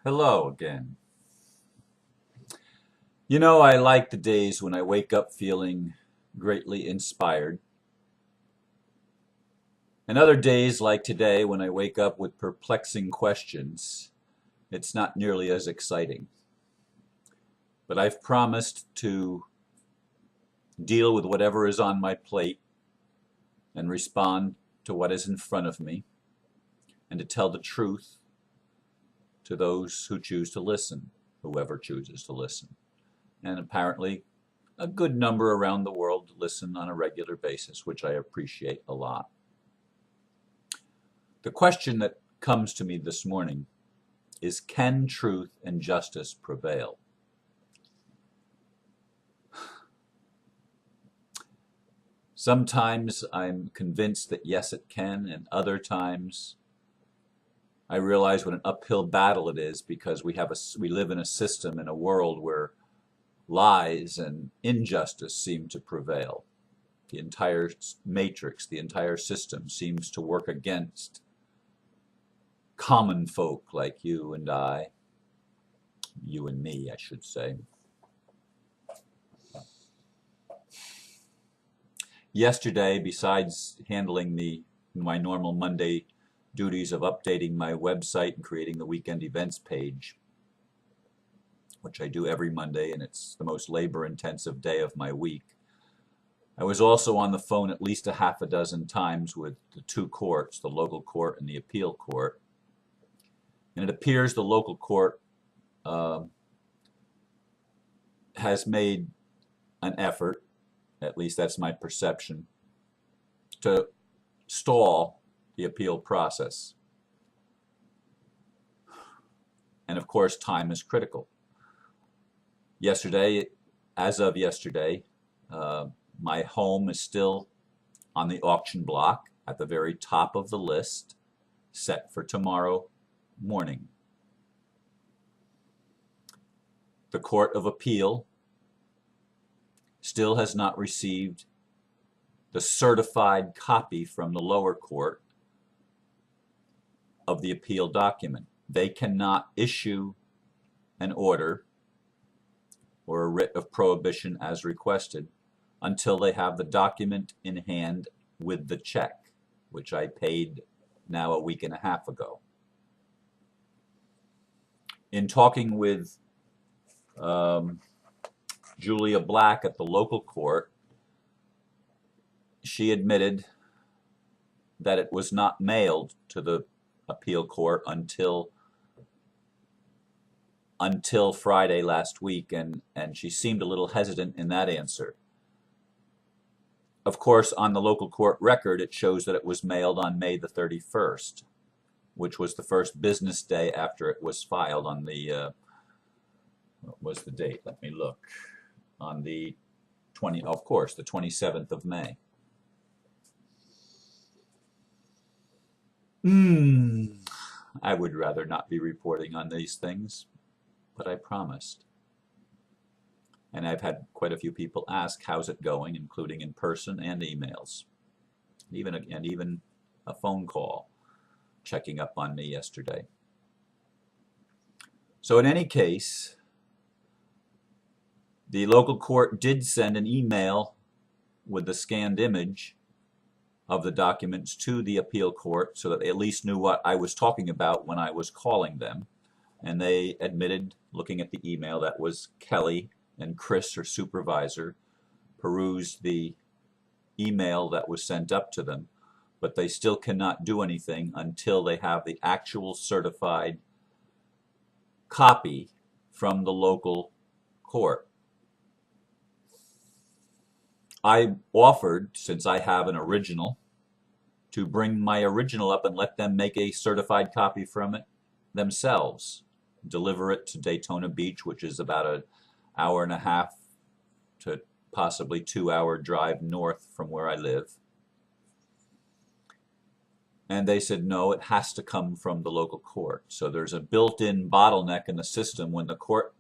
Hello again. You know, I like the days when I wake up feeling greatly inspired, and other days like today when I wake up with perplexing questions. It's not nearly as exciting. But I've promised to deal with whatever is on my plate and respond to what is in front of me and to tell the truth to those who choose to listen, whoever chooses to listen. And apparently, a good number around the world listen on a regular basis, which I appreciate a lot. The question that comes to me this morning is, can truth and justice prevail? Sometimes I'm convinced that yes, it can, and other times I realize what an uphill battle it is because we live in a system, in a world where lies and injustice seem to prevail. The entire matrix, the entire system seems to work against common folk like you and I, you and me, I should say. Yesterday, besides handling my normal Monday duties of updating my website and creating the weekend events page, which I do every Monday, and it's the most labor-intensive day of my week, I was also on the phone at least a half a dozen times with the two courts, the local court and the appeal court. And it appears the local court has made an effort, at least that's my perception, to stall the appeal process. And of course, time is critical. As of yesterday, my home is still on the auction block at the very top of the list, set for tomorrow morning. The Court of Appeal still has not received the certified copy from the lower court of the appeal document. They cannot issue an order or a writ of prohibition as requested until they have the document in hand with the check, which I paid now a week and a half ago. In talking with Julia Black at the local court, she admitted that it was not mailed to the appeal court until Friday last week, and she seemed a little hesitant in that answer. Of course, on the local court record, it shows that it was mailed on May the 31st, which was the first business day after it was filed on the, what was the date? Let me look. On the 27th of May. I would rather not be reporting on these things, but I promised. And I've had quite a few people ask, how's it going, including in person and emails, and even a phone call checking up on me yesterday. So in any case, the local court did send an email with the scanned image of the documents to the appeal court so that they at least knew what I was talking about when I was calling them. And they admitted, looking at the email, that was Kelly and Chris, her supervisor, perused the email that was sent up to them, but they still cannot do anything until they have the actual certified copy from the local court. I offered, since I have an original, to bring my original up and let them make a certified copy from it themselves, deliver it to Daytona Beach, which is about an hour and a half to possibly 2-hour drive north from where I live. And they said, no, it has to come from the local court. So there's a built-in bottleneck in the system when the court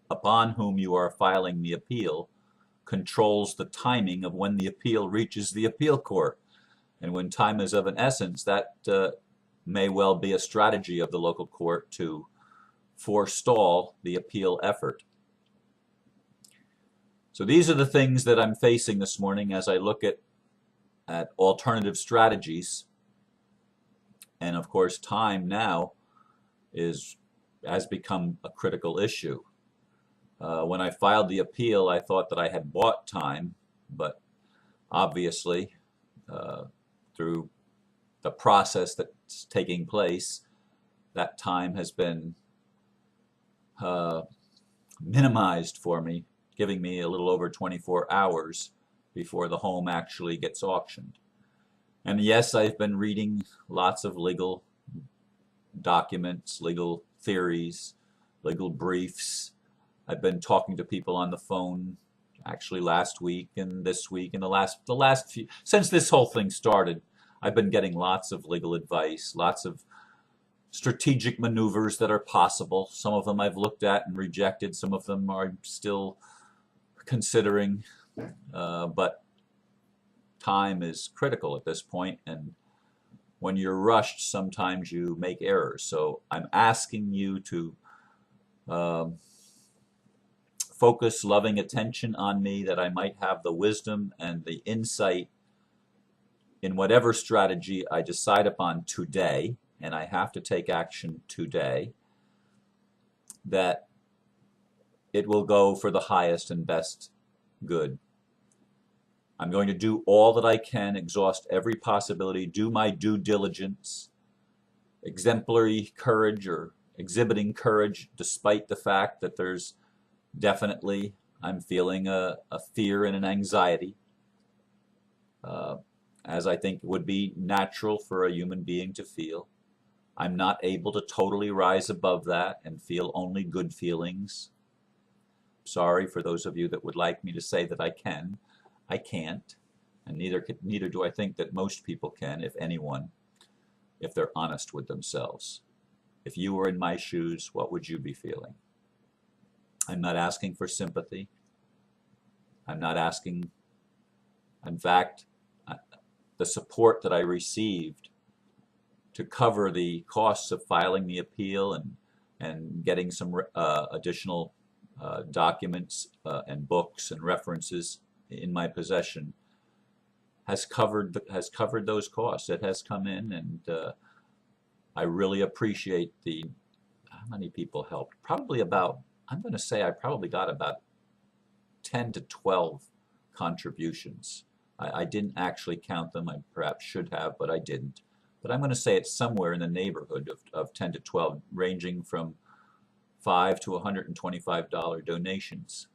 upon whom you are filing the appeal controls the timing of when the appeal reaches the appeal court. And when time is of an essence, that may well be a strategy of the local court to forestall the appeal effort. So these are the things that I'm facing this morning as I look at alternative strategies. And of course, time now has become a critical issue. When I filed the appeal, I thought that I had bought time, but obviously, through the process that's taking place, that time has been minimized for me, giving me a little over 24 hours before the home actually gets auctioned. And yes, I've been reading lots of legal documents, legal theories, legal briefs. I've been talking to people on the phone actually last week and this week and the last few, since this whole thing started. I've been getting lots of legal advice, lots of strategic maneuvers that are possible. Some of them I've looked at and rejected. Some of them I'm still considering, but time is critical at this point, and when you're rushed, sometimes you make errors. So I'm asking you to focus loving attention on me, that I might have the wisdom and the insight in whatever strategy I decide upon today, and I have to take action today, that it will go for the highest and best good. I'm going to do all that I can, exhaust every possibility, do my due diligence, exemplary courage, or exhibiting courage despite the fact that there's definitely, I'm feeling a fear and an anxiety, as I think would be natural for a human being to feel. I'm not able to totally rise above that and feel only good feelings. Sorry for those of you that would like me to say that I can. I can't, and neither do I think that most people can, if anyone, if they're honest with themselves. If you were in my shoes, what would you be feeling? I'm not asking for sympathy. I'm not asking, in fact, the support that I received to cover the costs of filing the appeal and getting some additional documents and books and references in my possession has covered those costs. It has come in, and I really appreciate how many people helped. Probably about, I'm going to say I probably got about 10 to 12 contributions. I didn't actually count them. I perhaps should have, but I didn't. But I'm going to say it's somewhere in the neighborhood of 10 to 12, ranging from $5 to $125 donations,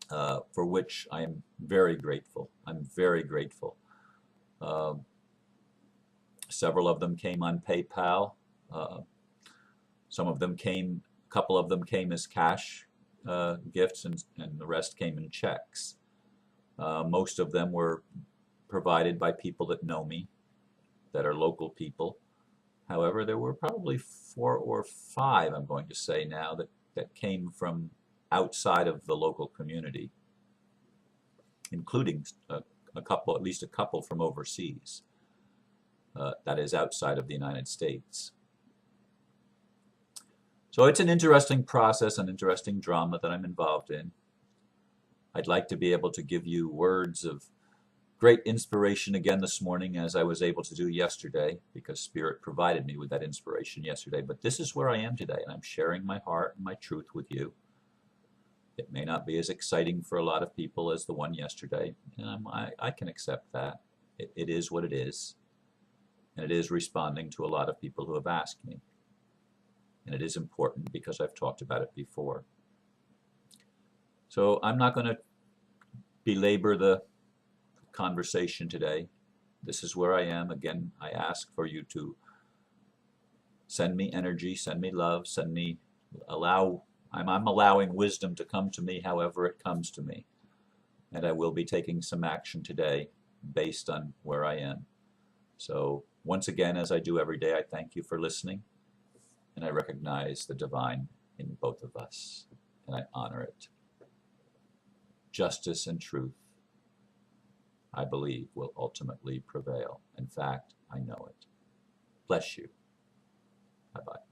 for which I am very grateful. I'm very grateful. Several of them came on PayPal. Some of them came, a couple of them came as cash gifts, and the rest came in checks. Most of them were provided by people that know me, that are local people. However, there were probably 4 or 5, I'm going to say now, that came from outside of the local community, including a couple, at least a couple from overseas, that is outside of the United States. So it's an interesting process, an interesting drama that I'm involved in. I'd like to be able to give you words of great inspiration again this morning, as I was able to do yesterday, because Spirit provided me with that inspiration yesterday. But this is where I am today, and I'm sharing my heart and my truth with you. It may not be as exciting for a lot of people as the one yesterday, and I can accept that. It is what it is, and it is responding to a lot of people who have asked me. And it is important because I've talked about it before. So I'm not going to belabor the conversation today. This is where I am. Again, I ask for you to send me energy, send me love, I'm allowing wisdom to come to me however it comes to me. And I will be taking some action today based on where I am. So once again, as I do every day, I thank you for listening, and I recognize the divine in both of us, and I honor it. Justice and truth, I believe, will ultimately prevail. In fact, I know it. Bless you. Bye-bye.